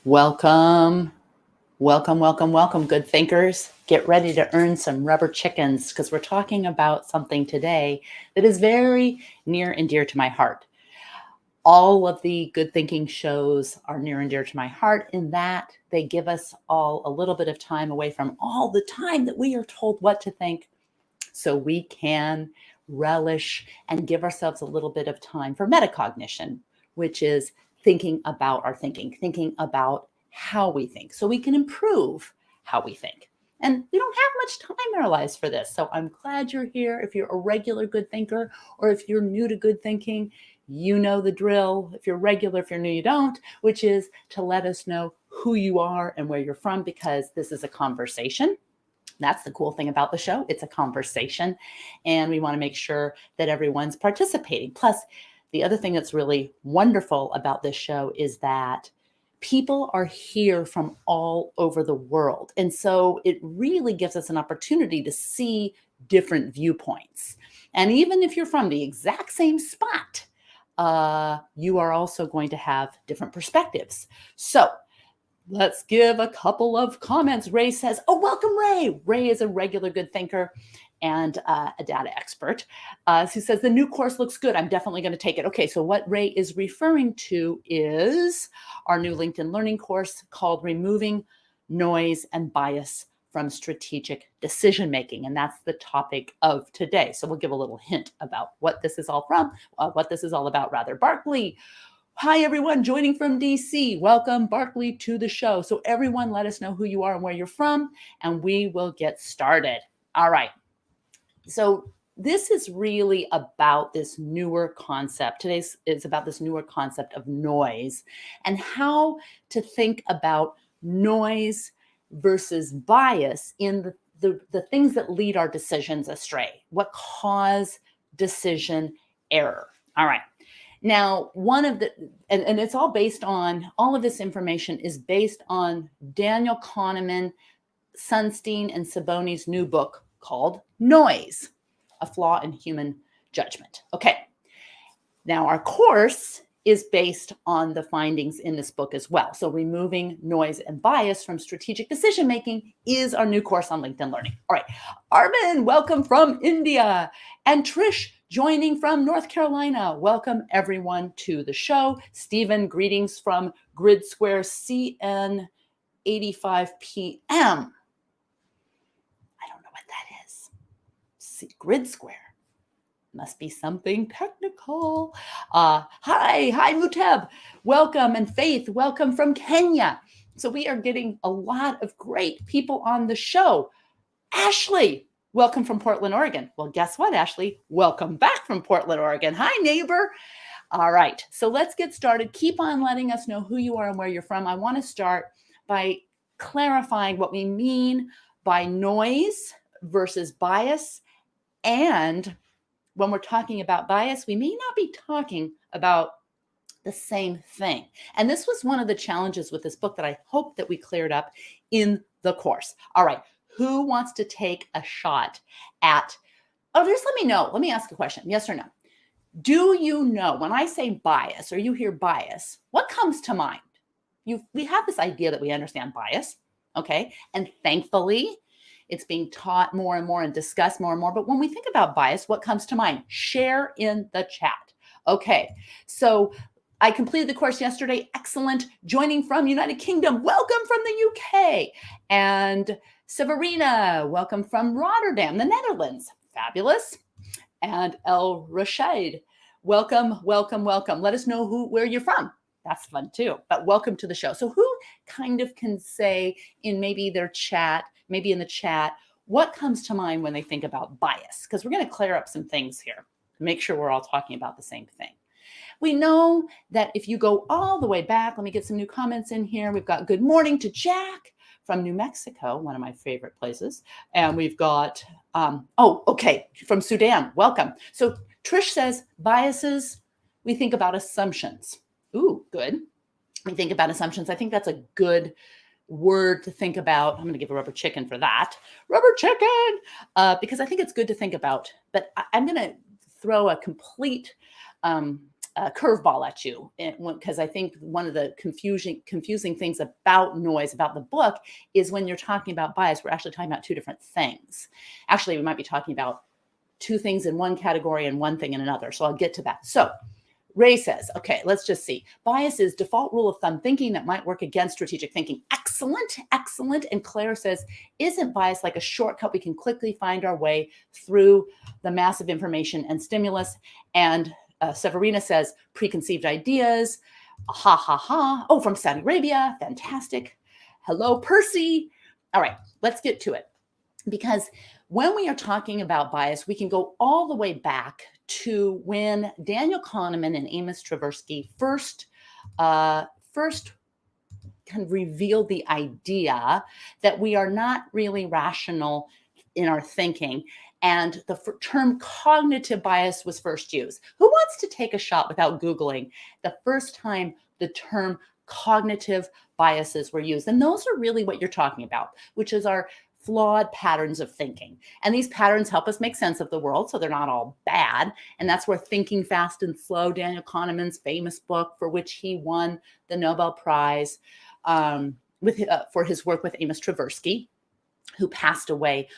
Welcome, welcome, good thinkers. Get ready to earn some rubber chickens because we're talking about something today that is very near and dear to my heart. All of the good thinking shows are near and dear to my heart in that they give us all a little bit of time away from all the time that we are told what to think so we can relish and give ourselves a little bit of time for metacognition, which is thinking about our thinking about how we think so we can improve how we think. And we don't have much time in our lives for this. So I'm glad you're here. If you're a regular good thinker or if you're new to good thinking, you know the drill. If you're regular, if you're new, you don't, which is to let us know who you are and where you're from, because this is a conversation. That's the cool thing about the show. It's a conversation, and we want to make sure that everyone's participating. Plus, the other thing that's really wonderful about this show is that people are here from all over the world. And so it really gives us an opportunity to see different viewpoints. And even if you're from the exact same spot, you are also going to have different perspectives. So let's give a couple of comments. Ray says, oh, welcome, Ray. Ray is a regular good thinker and a data expert. Who says, the new course looks good. I'm definitely going to take it. Okay, so what Ray is referring to is our new LinkedIn Learning course called Removing Noise and Bias from Strategic Decision Making. And that's the topic of today. So we'll give a little hint about what this is all from, what this is all about, rather. Barkley. Hi, everyone joining from DC. Welcome, Barkley, to the show. So everyone, let us know who you are and where you're from, and we will get started. All right. So this is really about this newer concept. Today's is about this newer concept of noise and how to think about noise versus bias in the things that lead our decisions astray, what cause decision error. All right. Now, one of the, and it's all based on, all of this information is based on Daniel Kahneman, Sunstein, and Siboni's new book called Noise, A Flaw in Human Judgment. Okay. Now, our course is based on the findings in this book as well. So removing noise and bias from strategic decision making is our new course on LinkedIn Learning. All right. Armin, welcome from India. And Trish, joining from North Carolina. Welcome everyone to the show. Stephen, greetings from Grid Square CN 85 PM. I don't know what that is. Grid Square. Must be something technical. Hi, Muteb. Welcome. And Faith, welcome from Kenya. So we are getting a lot of great people on the show. Ashley, welcome from Portland, Oregon. Well, guess what, Ashley? Welcome back from Portland, Oregon. Hi, neighbor. All right, so let's get started. Keep on letting us know who you are and where you're from. I want to start by clarifying what we mean by noise versus bias. And when we're talking about bias, we may not be talking about the same thing. And this was one of the challenges with this book that I hope that we cleared up in the course. All right. Who wants to take a shot at, just let me know. Let me ask a question. Yes or no? Do you know when I say bias or you hear bias, what comes to mind? We have this idea that we understand bias. Okay. And thankfully, it's being taught more and more and discussed more and more. But when we think about bias, what comes to mind? Share in the chat. Okay. So I completed the course yesterday. Excellent. Joining from United Kingdom. Welcome from the UK. And Severina, welcome from Rotterdam, the Netherlands. Fabulous. And El Rashid, welcome. Let us know where you're from. That's fun too. But welcome to the show. So who kind of can say in maybe their chat, maybe in the chat, what comes to mind when they think about bias? Because we're going to clear up some things here. Make sure we're all talking about the same thing. We know that if you go all the way back, let me get some new comments in here. We've got good morning to Jack from New Mexico, one of my favorite places. And we've got, from Sudan. Welcome. So Trish says biases, we think about assumptions. Ooh, good. We think about assumptions. I think that's a good word to think about. I'm going to give a rubber chicken for that. Rubber chicken, because I think it's good to think about. But I'm going to throw a complete curveball at you, because I think one of the confusing things about noise, about the book, is when you're talking about bias, we're actually talking about two different things. Actually, we might be talking about two things in one category and one thing in another. So I'll get to that. So Ray says, okay, let's just see. Bias is default rule of thumb thinking that might work against strategic thinking. Excellent, excellent. And Claire says, isn't bias like a shortcut we can quickly find our way through the massive information and stimulus? And Severina says, preconceived ideas. Ha, ha, ha. Oh, from Saudi Arabia. Fantastic. Hello, Percy. All right, let's get to it. Because when we are talking about bias, we can go all the way back to when Daniel Kahneman and Amos Tversky first kind of revealed the idea that we are not really rational in our thinking. And the term cognitive bias was first used. Who wants to take a shot without Googling the first time the term cognitive biases were used? And those are really what you're talking about, which is our flawed patterns of thinking. And these patterns help us make sense of the world, so they're not all bad. And that's where Thinking Fast and Slow, Daniel Kahneman's famous book, for which he won the Nobel Prize for his work with Amos Tversky, who passed away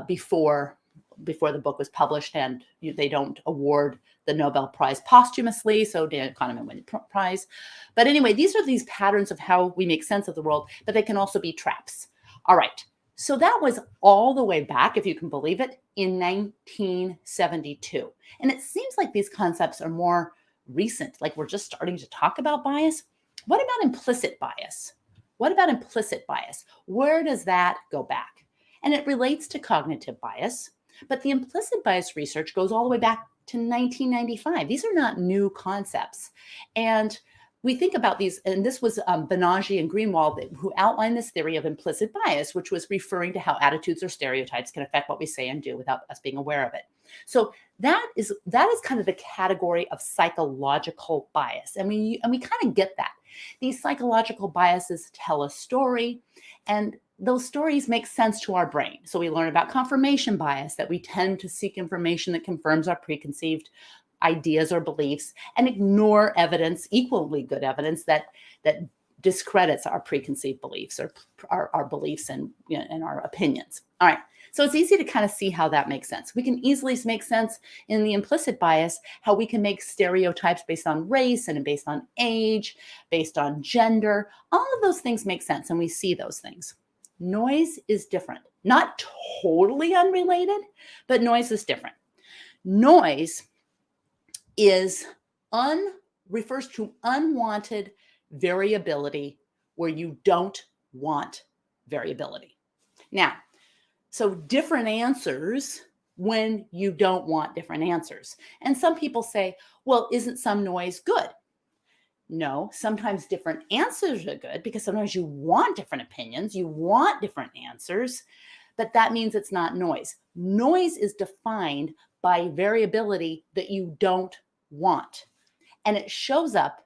before the book was published, and they don't award the Nobel Prize posthumously, so Daniel Kahneman won the prize. But anyway, these are these patterns of how we make sense of the world, but they can also be traps. All right. So that was all the way back, if you can believe it, in 1972. And it seems like these concepts are more recent, like we're just starting to talk about bias. What about implicit bias? What about implicit bias? Where does that go back? And it relates to cognitive bias, but the implicit bias research goes all the way back to 1995. These are not new concepts. And we think about these, and this was Banaji and Greenwald who outlined this theory of implicit bias, which was referring to how attitudes or stereotypes can affect what we say and do without us being aware of it. So that is kind of the category of psychological bias, and we kind of get that. These psychological biases tell a story, and those stories make sense to our brain. So we learn about confirmation bias, that we tend to seek information that confirms our preconceived ideas or beliefs and ignore evidence, equally good evidence, that discredits our preconceived beliefs or our beliefs and our opinions. All right. So it's easy to kind of see how that makes sense. We can easily make sense in the implicit bias, how we can make stereotypes based on race and based on age, based on gender. All of those things make sense, and we see those things. Noise is different. Not totally unrelated, but noise is different. Noise refers to unwanted variability where you don't want variability. Now, so different answers when you don't want different answers. And some people say, well, isn't some noise good? No, sometimes different answers are good because sometimes you want different opinions, you want different answers, but that means it's not noise. Noise is defined by variability that you don't want. And it shows up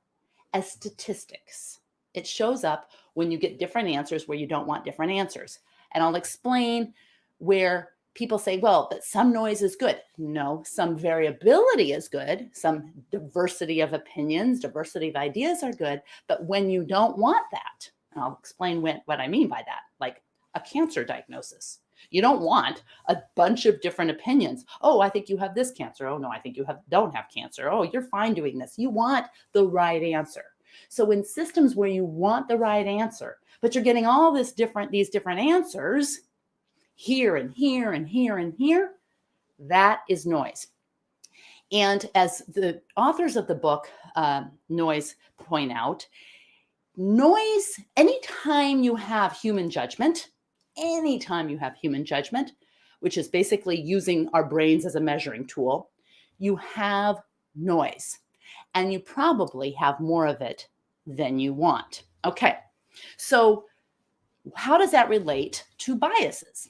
as statistics. It shows up when you get different answers where you don't want different answers. And I'll explain where people say, well, but some noise is good. No, some variability is good. Some diversity of opinions, diversity of ideas are good. But when you don't want that, and I'll explain what I mean by that, like a cancer diagnosis. You don't want a bunch of different opinions. Oh, I think you have this cancer. Oh, no, I think you don't have cancer. Oh, you're fine doing this. You want the right answer. So in systems where you want the right answer, but you're getting all these different answers here and here and here and here, that is noise. And as the authors of the book, Noise, point out, noise, anytime you have human judgment, which is basically using our brains as a measuring tool, you have noise. And you probably have more of it than you want. Okay, so how does that relate to biases?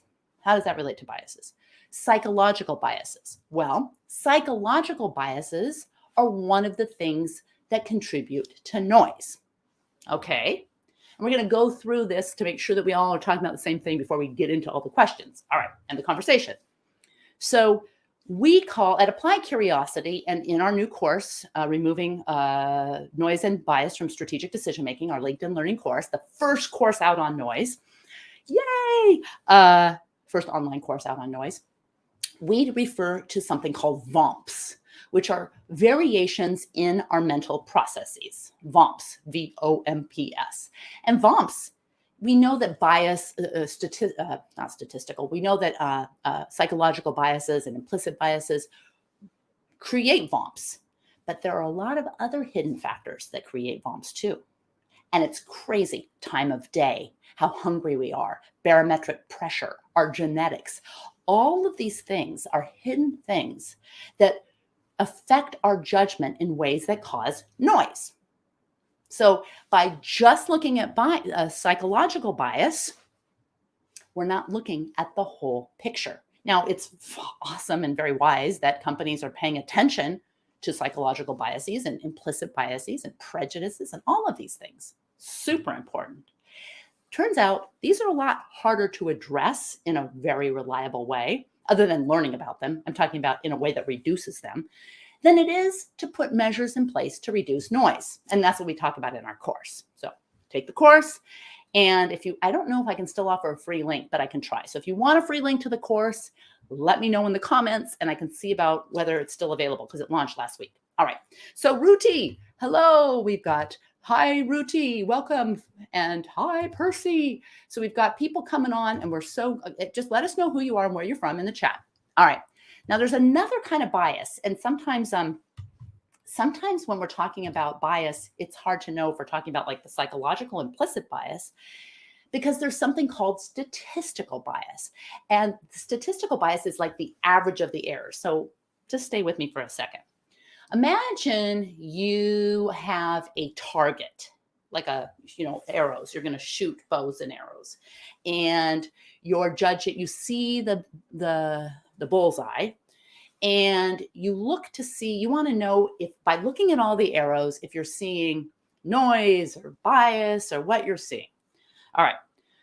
Psychological biases. Well, psychological biases are one of the things that contribute to noise. Okay, and we're going to go through this to make sure that we all are talking about the same thing before we get into all the questions. All right, and the conversation. So we call at Applied Curiosity, and in our new course, Removing Noise and Bias from Strategic Decision Making, our LinkedIn Learning course, the first course out on noise. Yay! First online course out on noise. We refer to something called VOMPs, which are variations in our mental processes. VOMPs, VOMPS. And VOMPs, we know that bias, not statistical, we know that psychological biases and implicit biases create VOMPs, but there are a lot of other hidden factors that create VOMPs too. And it's crazy. Time of day, how hungry we are, barometric pressure, our genetics. All of these things are hidden things that affect our judgment in ways that cause noise. So by just looking at psychological bias, we're not looking at the whole picture. Now, it's awesome and very wise that companies are paying attention to psychological biases and implicit biases and prejudices and all of these things. Super important. Turns out these are a lot harder to address in a very reliable way, other than learning about them. I'm talking about in a way that reduces them, than it is to put measures in place to reduce noise. And that's what we talk about in our course. So take the course. And I don't know if I can still offer a free link, but I can try. So if you want a free link to the course, let me know in the comments and I can see about whether it's still available because it launched last week. All right. So Ruti, hello. We've got, hi, Ruti, welcome. And hi, Percy. So we've got people coming on and just let us know who you are and where you're from in the chat. All right. Now there's another kind of bias. And sometimes when we're talking about bias, it's hard to know if we're talking about like the psychological implicit bias, because there's something called statistical bias. And statistical bias is like the average of the errors. So just stay with me for a second. Imagine you have a target, like arrows. You're going to shoot bows and arrows. And you see the bullseye. And you look to see, you want to know if by looking at all the arrows, if you're seeing noise or bias or what you're seeing. All right.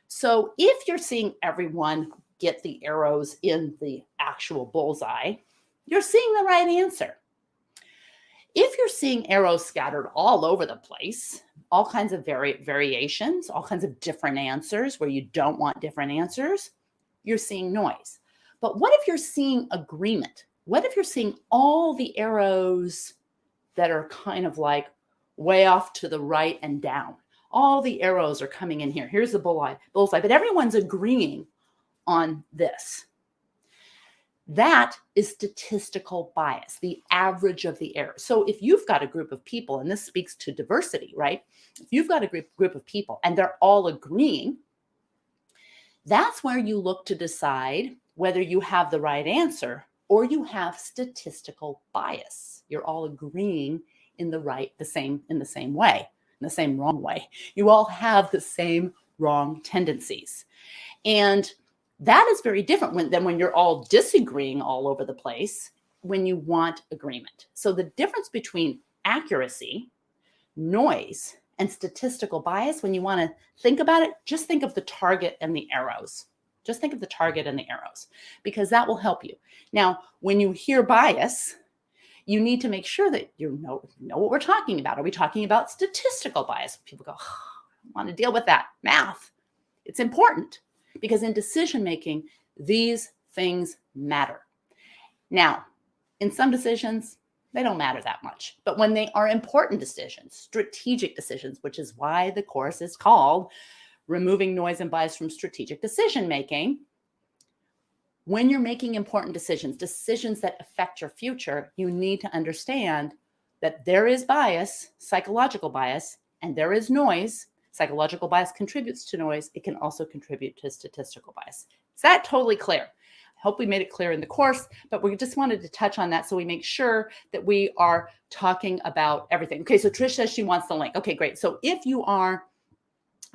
So if you're seeing everyone get the arrows in the actual bullseye, you're seeing the right answer. If you're seeing arrows scattered all over the place, all kinds of variations, all kinds of different answers where you don't want different answers, you're seeing noise. But what if you're seeing agreement? What if you're seeing all the arrows that are kind of like way off to the right and down? All the arrows are coming in here. Here's the bullseye, but everyone's agreeing on this. That is statistical bias, the average of the errors. So if you've got a group of people, and this speaks to diversity, right? If you've got a group of people and they're all agreeing, that's where you look to decide whether you have the right answer or you have statistical bias. You're all agreeing in the same way, in the same wrong way. You all have the same wrong tendencies. And that is very different than when you're all disagreeing all over the place when you want agreement. So the difference between accuracy, noise, and statistical bias, when you want to think about it, just think of the target and the arrows. Just think of the target and the arrows, because that will help you. Now, when you hear bias, you need to make sure that you know what we're talking about. Are we talking about statistical bias? People go, oh, I don't want to deal with that. Math. It's important because in decision making, these things matter. Now, in some decisions, they don't matter that much. But when they are important decisions, strategic decisions, which is why the course is called Removing Noise and Bias from Strategic Decision Making, when you're making important decisions that affect your future, you need to understand that there is bias, psychological bias, and there is noise. Psychological bias contributes to noise. It can also contribute to statistical bias. Is that totally clear? I hope we made it clear in the course, but we just wanted to touch on that so we make sure that we are talking about everything. Okay, so Trish says she wants the link. Okay, great. So if you are,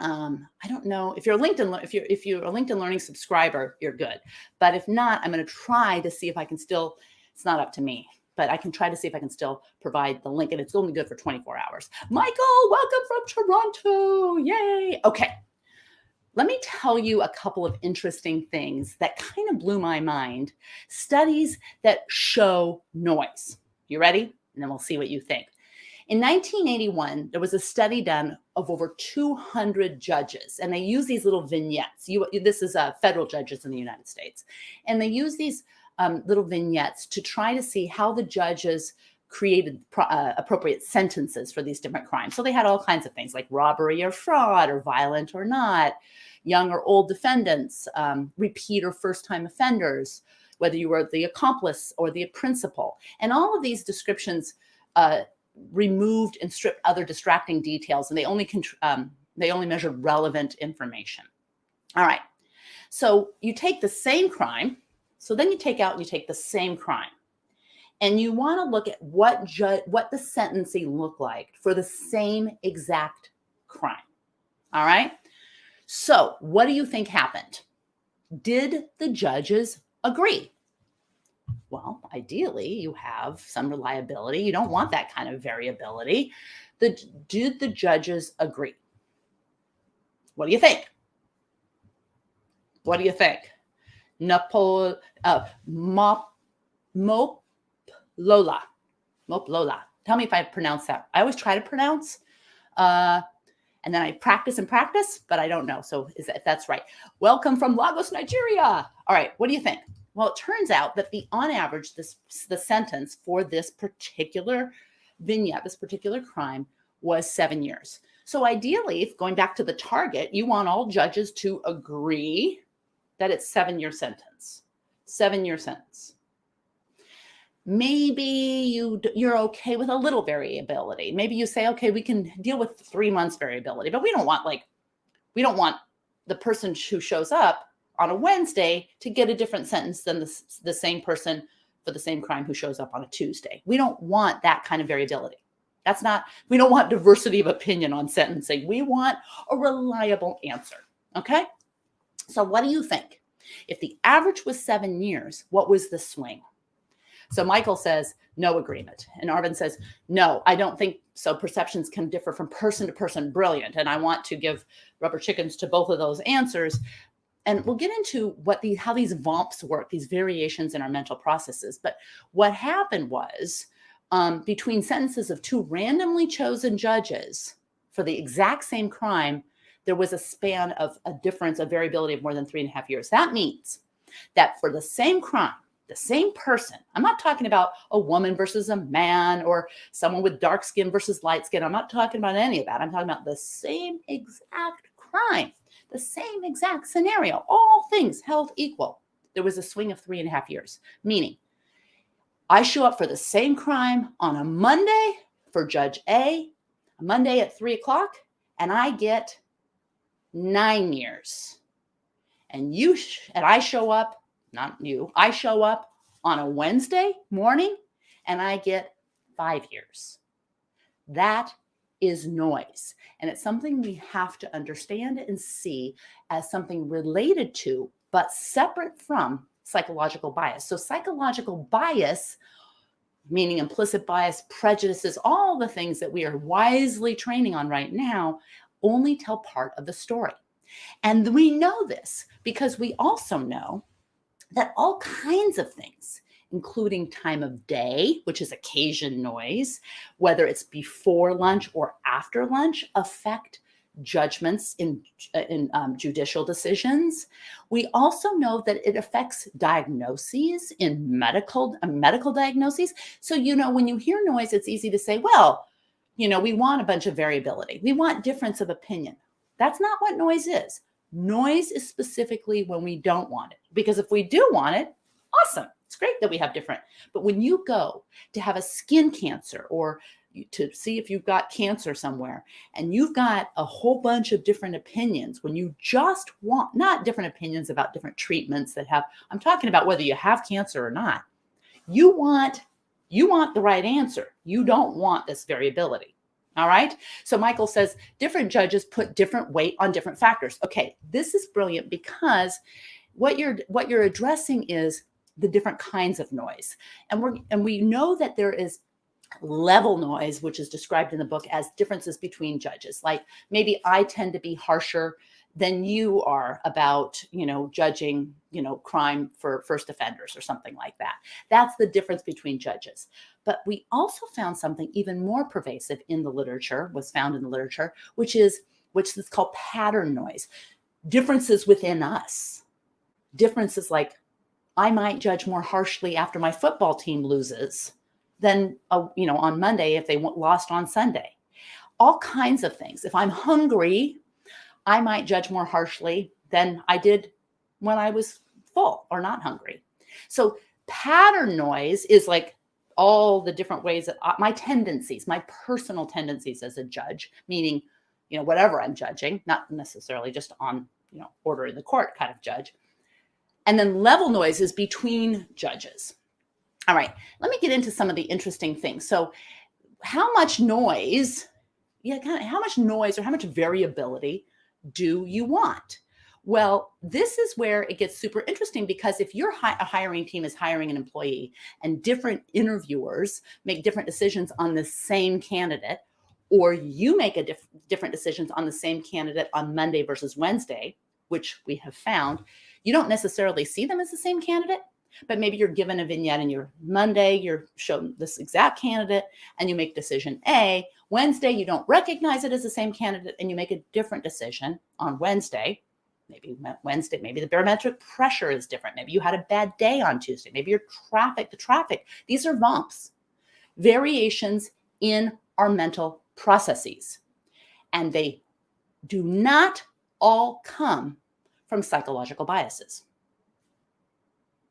I don't know, if you're a LinkedIn Learning subscriber, you're good. But if not, I'm going to try to see if I can still, it's not up to me, but I can try to see if I can still provide the link, and it's only good for 24 hours. Michael, welcome from Toronto. Yay. Okay. let me tell you a couple of interesting things that kind of blew my mind. Studies that show noise. You ready? And then we'll see what you think. In 1981, there was a study done of over 200 judges, and they use these little vignettes. This is federal judges in the United States. And they use these little vignettes to try to see how the judges created appropriate sentences for these different crimes. So they had all kinds of things like robbery or fraud or violent or not, young or old defendants, repeat or first-time offenders, whether you were the accomplice or the principal. And all of these descriptions removed and stripped other distracting details, and they only measured relevant information. All right. So you take the same crime. So then you take out and you take the same crime. And you want to look at what the sentencing looked like for the same exact crime. All right. So what do you think happened? Did the judges agree? Well, ideally, you have some reliability. You don't want that kind of variability. Did the judges agree? What do you think? What do you think? Moplola. Tell me if I pronounce that. I always try to pronounce, and then I practice and practice, but I don't know. So if that's right. Welcome from Lagos, Nigeria. All right. What do you think? Well, it turns out that on average, the sentence for this particular vignette, this particular crime, was 7 years. So ideally, if going back to the target, you want all judges to agree that it's 7-year sentence. 7-year sentence. Maybe you're okay with a little variability. Maybe you say, okay, we can deal with 3 months variability, but we don't want the person who shows up on a Wednesday to get a different sentence than the same person for the same crime who shows up on a Tuesday. We don't want that kind of variability. We don't want diversity of opinion on sentencing. We want a reliable answer. Okay. So what do you think? If the average was 7 years, what was the swing? So Michael says, no agreement. And Arvin says, no, I don't think so. Perceptions can differ from person to person. Brilliant. And I want to give rubber chickens to both of those answers. And we'll get into how these VOMPs work, these variations in our mental processes. But what happened was between sentences of two randomly chosen judges for the exact same crime, there was a span of a difference, a variability of more than 3.5 years. That means that for the same crime, the same person, I'm not talking about a woman versus a man or someone with dark skin versus light skin. I'm not talking about any of that. I'm talking about the same exact crime, the same exact scenario, all things held equal. There was a swing of 3.5 years, meaning I show up for the same crime on a Monday for Judge A Monday at 3:00, and I get 9 years. And I show up, not you, I show up on a Wednesday morning and I get 5 years. That is noise. And it's something we have to understand and see as something related to, but separate from psychological bias. So psychological bias, meaning implicit bias, prejudices, all the things that we are wisely training on right now, only tell part of the story. And we know this because we also know that all kinds of things, including time of day, which is occasion noise, whether it's before lunch or after lunch, affect judgments in judicial decisions. We also know that it affects diagnoses in medical diagnoses. So, when you hear noise, it's easy to say, well, we want a bunch of variability. We want difference of opinion. That's not what noise is. Noise is specifically when we don't want it. Because if we do want it, awesome. It's great that we have different. But when you go to have a skin cancer or to see if you've got cancer somewhere and you've got a whole bunch of different opinions, when you just want, not different opinions about different treatments I'm talking about whether you have cancer or not. You want the right answer. You don't want this variability. All right. So Michael says different judges put different weight on different factors. Okay, this is brilliant because what you're addressing is the different kinds of noise. And we know that there is level noise, which is described in the book as differences between judges. Like maybe I tend to be harsher than you are about, judging, crime for first offenders or something like that. That's the difference between judges. But we also found something even more pervasive in the literature, was found in the literature, which is called pattern noise. Differences within us. Differences like, I might judge more harshly after my football team loses than, on Monday if they lost on Sunday. All kinds of things. If I'm hungry, I might judge more harshly than I did when I was full or not hungry. So pattern noise is like all the different ways that my tendencies, my personal tendencies as a judge, meaning, whatever I'm judging, not necessarily just on, order in the court kind of judge. And then level noise is between judges. All right, let me get into some of the interesting things. So how much noise, how much noise or how much variability do you want? Well, this is where it gets super interesting, because if your a hiring team is hiring an employee and different interviewers make different decisions on the same candidate, or you make a different decisions on the same candidate on Monday versus Wednesday, which we have found, you don't necessarily see them as the same candidate, but maybe you're given a vignette and your Monday, you're shown this exact candidate and you make decision A. Wednesday, you don't recognize it as the same candidate and you make a different decision on Wednesday. Maybe the barometric pressure is different. Maybe you had a bad day on Tuesday. Maybe the traffic. These are VOMPs, variations in our mental processes. And they do not all come from psychological biases.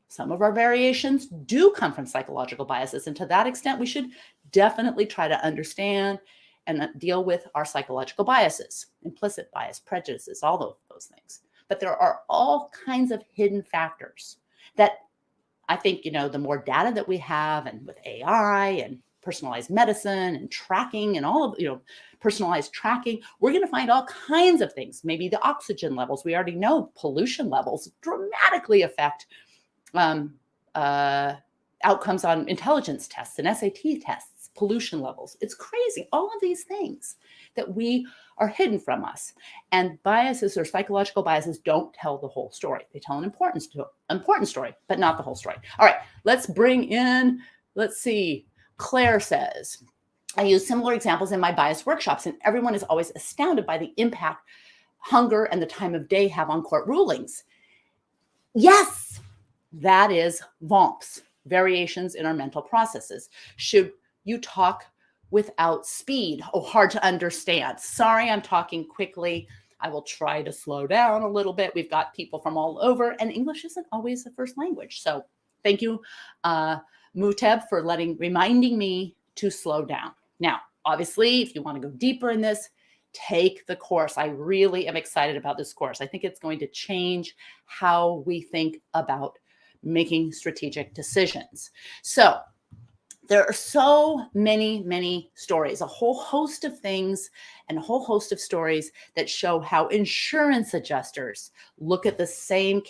Some of our variations do come from psychological biases. And to that extent, we should definitely try to understand and deal with our psychological biases, implicit bias, prejudices, all of those things. But there are all kinds of hidden factors that I think, the more data that we have, and with AI and personalized medicine and tracking and all of, personalized tracking, we're going to find all kinds of things. Maybe the oxygen levels, we already know pollution levels dramatically affect outcomes on intelligence tests and SAT tests, pollution levels. It's crazy. All of these things that we are hidden from us. And biases or psychological biases don't tell the whole story. They tell an important story, but not the whole story. All right, let's see. Claire says, I use similar examples in my bias workshops, and everyone is always astounded by the impact hunger and the time of day have on court rulings. Yes, that is VOMPs, variations in our mental processes. Should you talk without speed? Oh, hard to understand. Sorry, I'm talking quickly. I will try to slow down a little bit. We've got people from all over, and English isn't always the first language. So thank you, Muteb, for reminding me to slow down. Now, obviously, if you want to go deeper in this, take the course. I really am excited about this course. I think it's going to change how we think about making strategic decisions. So there are so many stories, a whole host of things and a whole host of stories that show how insurance adjusters look at the same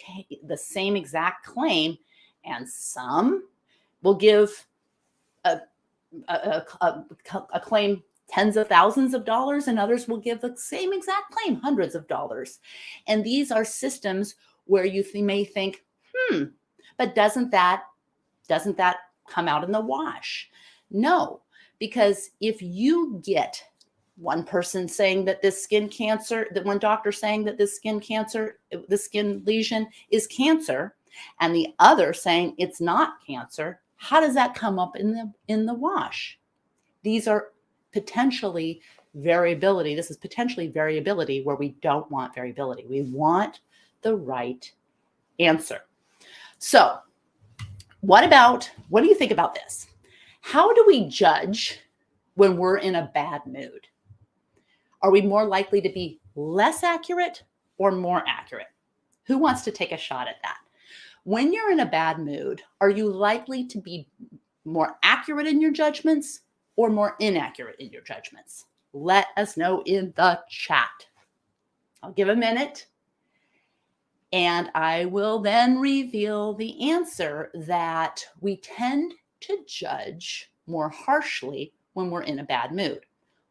exact claim, and some will give a claim tens of thousands of dollars, and others will give the same exact claim hundreds of dollars. And these are systems where you may think, but doesn't that come out in the wash? No, because if you get one person saying that this skin cancer, that one doctor saying that this skin lesion is cancer, and the other saying it's not cancer, how does that come up in the wash? These are potentially variability. This is potentially variability where we don't want variability. We want the right answer. So what do you think about this? How do we judge when we're in a bad mood? Are we more likely to be less accurate or more accurate? Who wants to take a shot at that? When you're in a bad mood, are you likely to be more accurate in your judgments or more inaccurate in your judgments? Let us know in the chat. I'll give a minute, and I will then reveal the answer that we tend to judge more harshly when we're in a bad mood.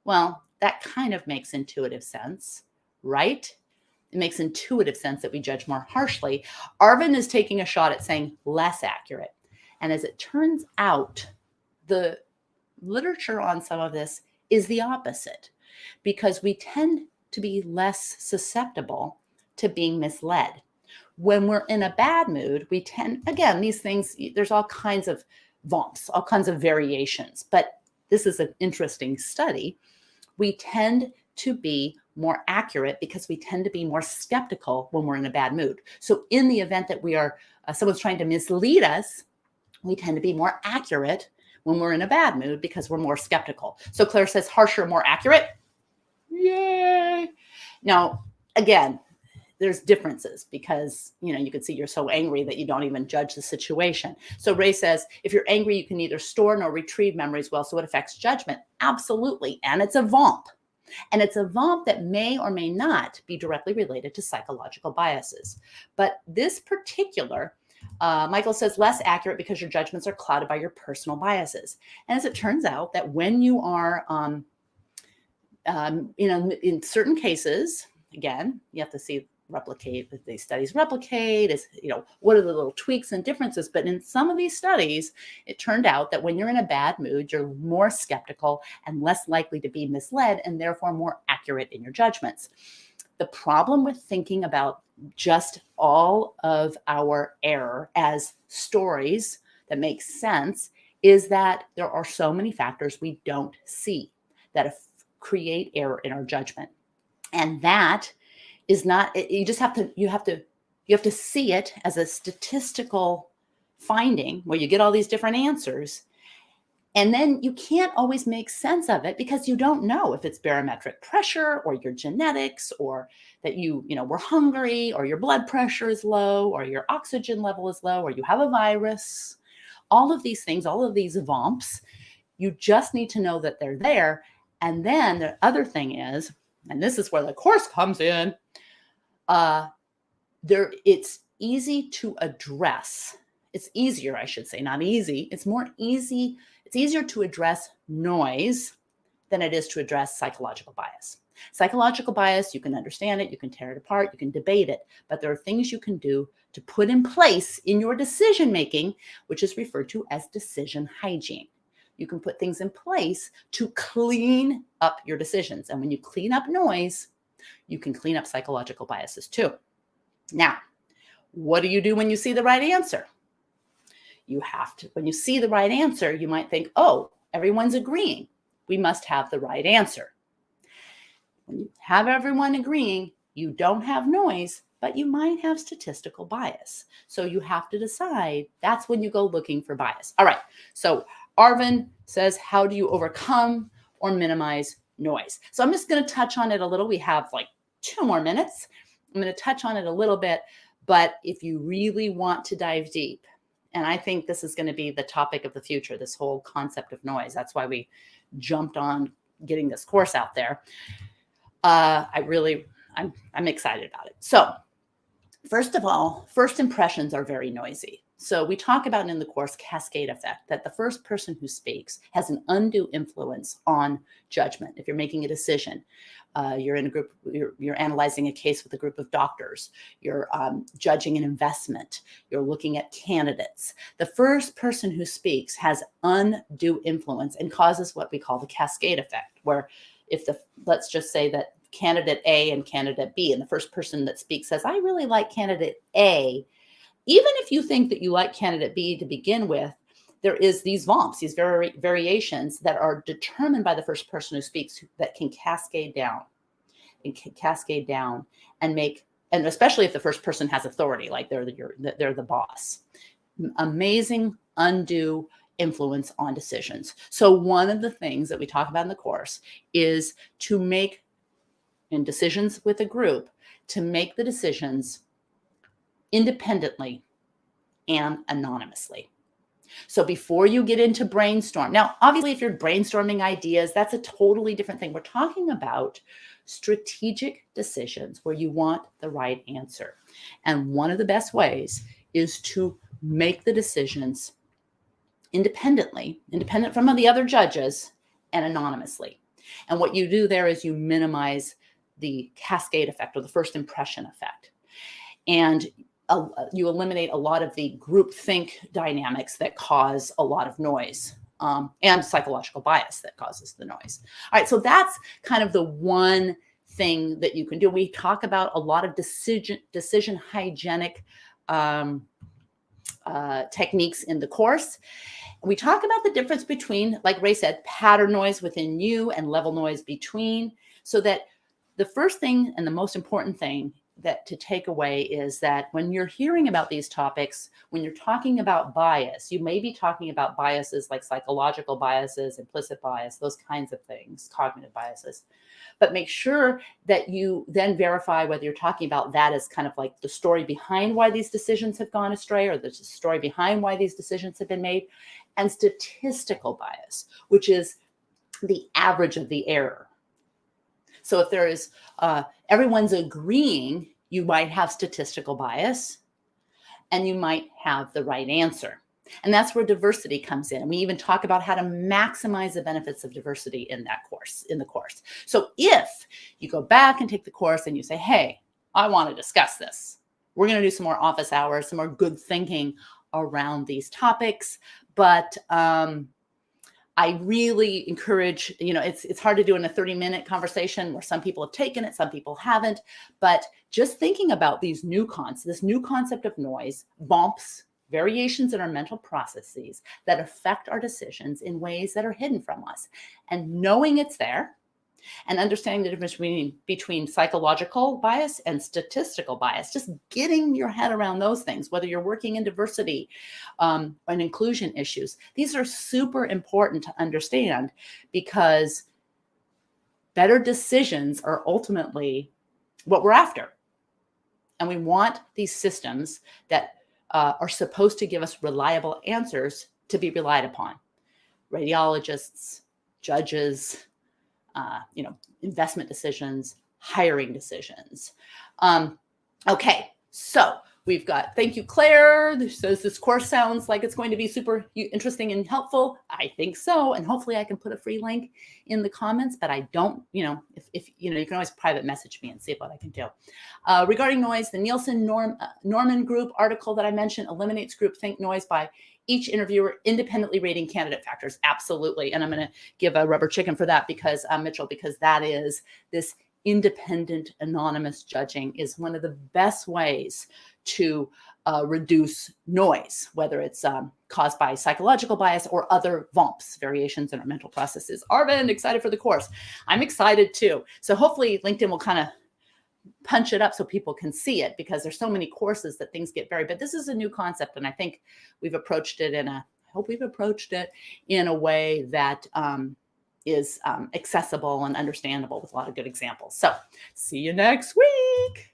Well, that kind of makes intuitive sense, right? It makes intuitive sense that we judge more harshly. Arvin is taking a shot at saying less accurate. And as it turns out, the literature on some of this is the opposite, because we tend to be less susceptible to being misled. When we're in a bad mood, we tend, again, these things, there's all kinds of VOMPs, all kinds of variations, but this is an interesting study. We tend to be more accurate because we tend to be more skeptical when we're in a bad mood. So in the event that we are, someone's trying to mislead us, we tend to be more accurate when we're in a bad mood because we're more skeptical. So Claire says harsher, more accurate. Yay. Now, again, there's differences because, you can see you're so angry that you don't even judge the situation. So Ray says, if you're angry, you can neither store nor retrieve memories well, so it affects judgment. Absolutely. And it's a VOMP. And it's a VOMP that may or may not be directly related to psychological biases. But this particular, Michael says, less accurate because your judgments are clouded by your personal biases. And as it turns out that when you are, in certain cases, again, you have to see replicate, that these studies replicate, is, what are the little tweaks and differences? But in some of these studies, it turned out that when you're in a bad mood, you're more skeptical and less likely to be misled and therefore more accurate in your judgments. The problem with thinking about just all of our error as stories that make sense is that there are so many factors we don't see that create error in our judgment. And that is not, you have to see it as a statistical finding where you get all these different answers. And then you can't always make sense of it because you don't know if it's barometric pressure or your genetics, or that you were hungry, or your blood pressure is low, or your oxygen level is low, or you have a virus. All of these things, all of these VOMPs, you just need to know that they're there. And then the other thing is, and this is where the course comes in, it's easy to address. It's easier, I should say, not easy. It's more easy. It's easier to address noise than it is to address psychological bias. Psychological bias, you can understand it, you can tear it apart, you can debate it, but there are things you can do to put in place in your decision making, which is referred to as decision hygiene. You can put things in place to clean up your decisions. And when you clean up noise, you can clean up psychological biases too. Now, what do you do when you see the right answer? When you see the right answer, you might think, oh, everyone's agreeing. We must have the right answer. When you have everyone agreeing, you don't have noise, but you might have statistical bias. So you have to decide. That's when you go looking for bias. All right. So Arvin says, how do you overcome or minimize noise? So I'm just going to touch on it a little. We have like 2 more minutes. I'm going to touch on it a little bit, but if you really want to dive deep, and I think this is going to be the topic of the future, this whole concept of noise. That's why we jumped on getting this course out there. I'm excited about it. So first of all, first impressions are very noisy. So we talk about in the course Cascade Effect, that the first person who speaks has an undue influence on judgment. If you're making a decision, you're in a group, you're analyzing a case with a group of doctors, you're judging an investment, you're looking at candidates. The first person who speaks has undue influence and causes what we call the Cascade Effect, where let's just say that candidate A and candidate B, and the first person that speaks says, I really like candidate A. Even if you think that you like candidate B to begin with, there is these VOMPs, these variations that are determined by the first person who speaks that can cascade down and especially if the first person has authority, like they're the boss. Amazing undue influence on decisions. So one of the things that we talk about in the course is to make, in decisions with a group, to make the decisions independently and anonymously. So before you get into brainstorm, now, obviously, if you're brainstorming ideas, that's a totally different thing. We're talking about strategic decisions where you want the right answer. And one of the best ways is to make the decisions independent from the other judges and anonymously. And what you do there is you minimize the cascade effect or the first impression effect. And you eliminate a lot of the groupthink dynamics that cause a lot of noise, and psychological bias that causes the noise. All right, so that's kind of the one thing that you can do. We talk about a lot of decision hygienic techniques in the course. We talk about the difference between, like Ray said, pattern noise within you and level noise between, so that the first thing and the most important thing that to take away is that when you're hearing about these topics, when you're talking about bias, you may be talking about biases like psychological biases, implicit bias, those kinds of things, cognitive biases. But make sure that you then verify whether you're talking about that as kind of like the story behind why these decisions have gone astray, or the story behind why these decisions have been made, and statistical bias, which is the average of the error. So if there is, everyone's agreeing, you might have statistical bias and you might have the right answer. And that's where diversity comes in. And we even talk about how to maximize the benefits of diversity in that course, in the course. So if you go back and take the course and you say, hey, I want to discuss this, we're going to do some more office hours, some more good thinking around these topics. But I really encourage, it's hard to do in a 30-minute conversation where some people have taken it, some people haven't, but just thinking about this new concept of noise, bumps, variations in our mental processes that affect our decisions in ways that are hidden from us. And knowing it's there and understanding the difference between psychological bias and statistical bias, just getting your head around those things, whether you're working in diversity and inclusion issues. These are super important to understand, because better decisions are ultimately what we're after. And we want these systems that are supposed to give us reliable answers to be relied upon. Radiologists, judges, investment decisions, hiring decisions. Okay, so we've got, thank you, Claire. This says this course sounds like it's going to be super interesting and helpful. I think so. And hopefully I can put a free link in the comments, but I don't, if you can always private message me and see what I can do. Regarding noise, the Nielsen Norman Group article that I mentioned eliminates groupthink noise by each interviewer independently rating candidate factors. Absolutely. And I'm going to give a rubber chicken for that because, Mitchell, because that is this independent anonymous judging is one of the best ways to reduce noise, whether it's caused by psychological bias or other VOMPs, variations in our mental processes. Arvind, excited for the course. I'm excited too. So hopefully LinkedIn will kind of punch it up so people can see it, because there's so many courses that things get buried. But this is a new concept, and I think we've approached it in a way that is accessible and understandable with a lot of good examples. So see you next week.